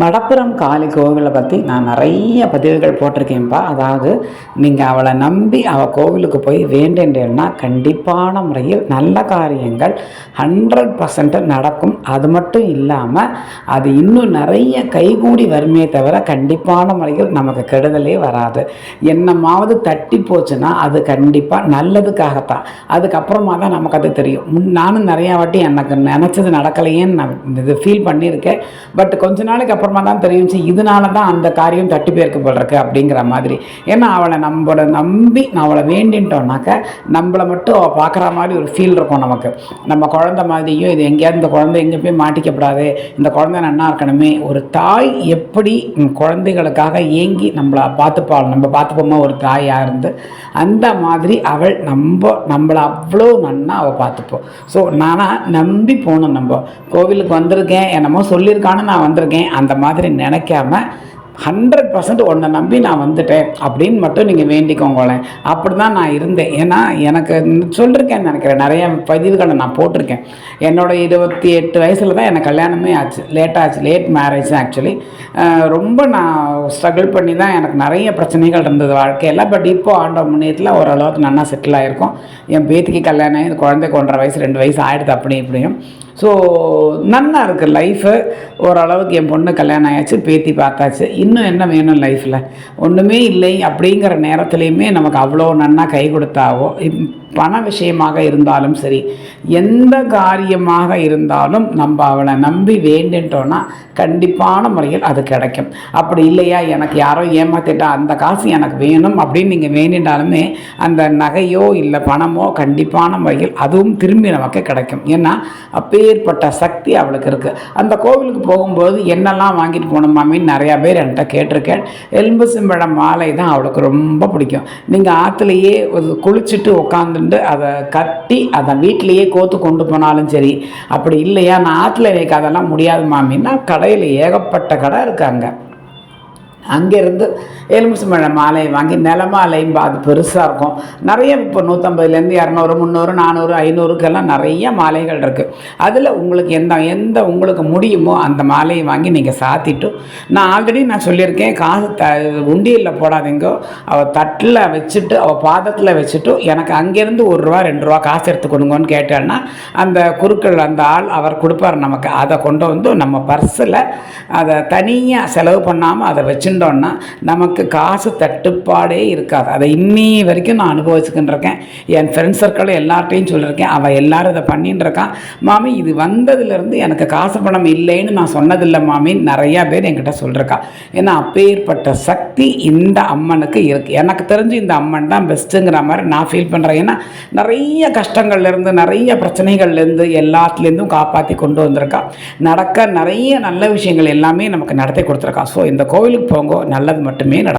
மடப்புறம் காளி கோவிலை பற்றி நான் நிறைய பதிவுகள் போட்டிருக்கேன்ப்பா. அதாவது நீங்கள் அவளை நம்பி அவள் கோவிலுக்கு போய் வேண்டேன்னா கண்டிப்பான முறையில் நல்ல காரியங்கள் 100% நடக்கும். அது மட்டும் இல்லாமல் அது இன்னும் நிறைய கைகூடி வருமே தவிர கண்டிப்பான முறையில் நமக்கு கெடுதலே வராது. என்னமாவது தட்டி போச்சுன்னா அது கண்டிப்பாக நல்லதுக்காகத்தான். அதுக்கப்புறமா தான் நமக்கு அது தெரியும். நானும் நிறையா வாட்டி எனக்கு நினச்சது நடக்கலையேன்னு நான் இது ஃபீல் பண்ணியிருக்கேன். பட் கொஞ்ச நாளைக்கு அப்புறமா தான் தெரிஞ்சு இதனால தான் அந்த காரியம் தட்டி போயிருக்க போல் இருக்கு அப்படிங்கிற மாதிரி. ஏன்னா அவளை நம்மளை நம்பி நான் அவளை வேண்டின்ட்டோம்னாக்க நம்மளை மட்டும் அவள் பார்க்குற மாதிரி ஒரு ஃபீல் இருக்கும் நமக்கு. நம்ம குழந்தை மாதிரியும் இது எங்கேயாவது இந்த குழந்தை எங்கே போய் மாட்டிக்கப்படாது, இந்த குழந்தை நன்னா இருக்கணுமே. ஒரு தாய் எப்படி குழந்தைகளுக்காக ஏங்கி நம்மளை பார்த்துப்பாள், நம்ம பார்த்துப்போமா ஒரு தாயாக இருந்து, அந்த மாதிரி அவள் நம்மளை அவ்வளோ நன்னா அவள் பார்த்துப்போம். ஸோ நானாக நம்பி போகணும். நம்ம கோவிலுக்கு வந்திருக்கேன், என்னமோ சொல்லியிருக்கான்னு நான் வந்திருக்கேன் அந்த மாதிரி நினைக்காம 100% உன்னை நம்பி நான் வந்துட்டேன் அப்படின்னு மட்டும் நீங்கள் வேண்டிக்கோங்களேன். அப்படி தான் நான் இருந்தேன். ஏன்னா எனக்கு சொல்லியிருக்கேன்னு நினைக்கிறேன், நிறைய பதிவுகளை நான் போட்டிருக்கேன். என்னோடய 28 வயசில் தான் எனக்கு கல்யாணமே ஆச்சு. Late marriage actually. ரொம்ப நான் ஸ்ட்ரகிள் பண்ணி தான் எனக்கு நிறைய பிரச்சனைகள் இருந்தது வாழ்க்கையில். பட் இப்போது ஆண்டவ முன்னேற்றத்தில் ஓரளவுக்கு நல்லா செட்டில் ஆகிருக்கும். என் பேத்திக்கு கல்யாணம் ஆகி குழந்தைக்கு 1.5 வயசு 2 வயசு ஆகிடுது அப்படி இப்படியும். ஸோ நல்லா இருக்குது லைஃபு. ஓரளவுக்கு என் பொண்ணு கல்யாணம் ஆயாச்சு, பேத்தி பார்த்தாச்சு. இன்னும் என்ன வேணும் லைஃப்பில்? ஒன்றுமே இல்லை அப்படிங்கிற நேரத்துலையுமே நமக்கு அவ்வளோ நன்னா கை கொடுத்தாவோ, பண விஷயமாக இருந்தாலும் சரி, எந்த காரியமாக இருந்தாலும் நம்ம அவளை நம்பி வேண்டிட்டோன்னா கண்டிப்பான முறையில் அது கிடைக்கும். அப்படி இல்லையா, எனக்கு யாரோ ஏமாற்றிட்டா அந்த காசு எனக்கு வேணும் அப்படின்னு நீங்கள் வேண்டிட்டாலுமே அந்த நகையோ இல்லை பணமோ கண்டிப்பான முறையில் அதுவும் திரும்பி நமக்கு கிடைக்கும். ஏன்னா அப்பேற்பட்ட சக்தி அவளுக்கு இருக்குது. அந்த கோவிலுக்கு போகும்போது என்னெல்லாம் வாங்கிட்டு போகணும் மாமின்னு நிறையா பேர் என்கிட்ட கேட்டிருக்கேன். எலும்பு சிம்பழம் மாலை தான் அவளுக்கு ரொம்ப பிடிக்கும். நீங்கள் ஆற்றுலையே குளிச்சுட்டு உட்காந்து அதை கட்டி அதை வீட்டிலையே கோத்து கொண்டு போனாலும் சரி. அப்படி இல்லையா நான் ஆற்றுல வைக்க அதெல்லாம் முடியாது மாமின்னா கடையில் ஏகப்பட்ட கடை இருக்காங்க. அங்கேருந்து எலுமிச்சம்பழம் மாலையை வாங்கி நிலமாலையும் அது பெருசாக இருக்கும். நிறைய இப்போ 150லேருந்து 200 300 400 500க்கெல்லாம் நிறைய மாலைகள் இருக்குது. அதில் உங்களுக்கு எந்த உங்களுக்கு முடியுமோ அந்த மாலையை வாங்கி நீங்கள் சாத்திட்டு, நான் ஆல்ரெடி நான் சொல்லியிருக்கேன், காசு உண்டியலில் போடாதீங்க, அவள் தட்டில் வச்சுட்டு அவள் பாதத்தில் வச்சுட்டு எனக்கு அங்கேருந்து ₹1 ₹2 காசு எடுத்து கொடுங்கன்னு கேட்டேன்னா அந்த குருக்கள் அந்த ஆள் அவர் கொடுப்பார் நமக்கு. அதை கொண்டு வந்து நம்ம பர்ஸில் அதை தனியாக செலவு பண்ணாமல் அதை வச்சுட்டோன்னா நமக்கு காசு தட்டுப்பாடே இருக்காது. அதை இன்னி வரைக்கும் நான் அனுபவிச்சுக்கின்றிருக்கேன். என் ஃப்ரெண்ட்ஸ் சர்க்கிள் எல்லார்ட்டையும் சொல்லியிருக்கேன். அவள் எல்லோரும் இதை பண்ணின்னு இருக்கான். மாமி இது வந்ததுலேருந்து எனக்கு காசு பணம் இல்லைன்னு நான் சொன்னதில்லை மாமின்னு நிறையா பேர் என்கிட்ட சொல்லியிருக்கா. ஏன்னா அப்பேற்பட்ட சக்தி இந்த அம்மனுக்கு இருக்குது. எனக்கு தெரிஞ்சு இந்த அம்மன் தான் பெஸ்ட்டுங்கிற மாதிரி நான் ஃபீல் பண்ணுறேன். ஏன்னா நிறைய கஷ்டங்கள்லேருந்து நிறைய பிரச்சனைகள்லேருந்து எல்லாத்துலேருந்தும் காப்பாற்றி கொண்டு வந்திருக்கா. நடக்க நிறைய நல்ல விஷயங்கள் எல்லாமே நமக்கு நடத்தி கொடுத்துருக்கா. ஸோ இந்த கோவிலுக்கு போங்க, நல்லது மட்டுமே நடக்கும்.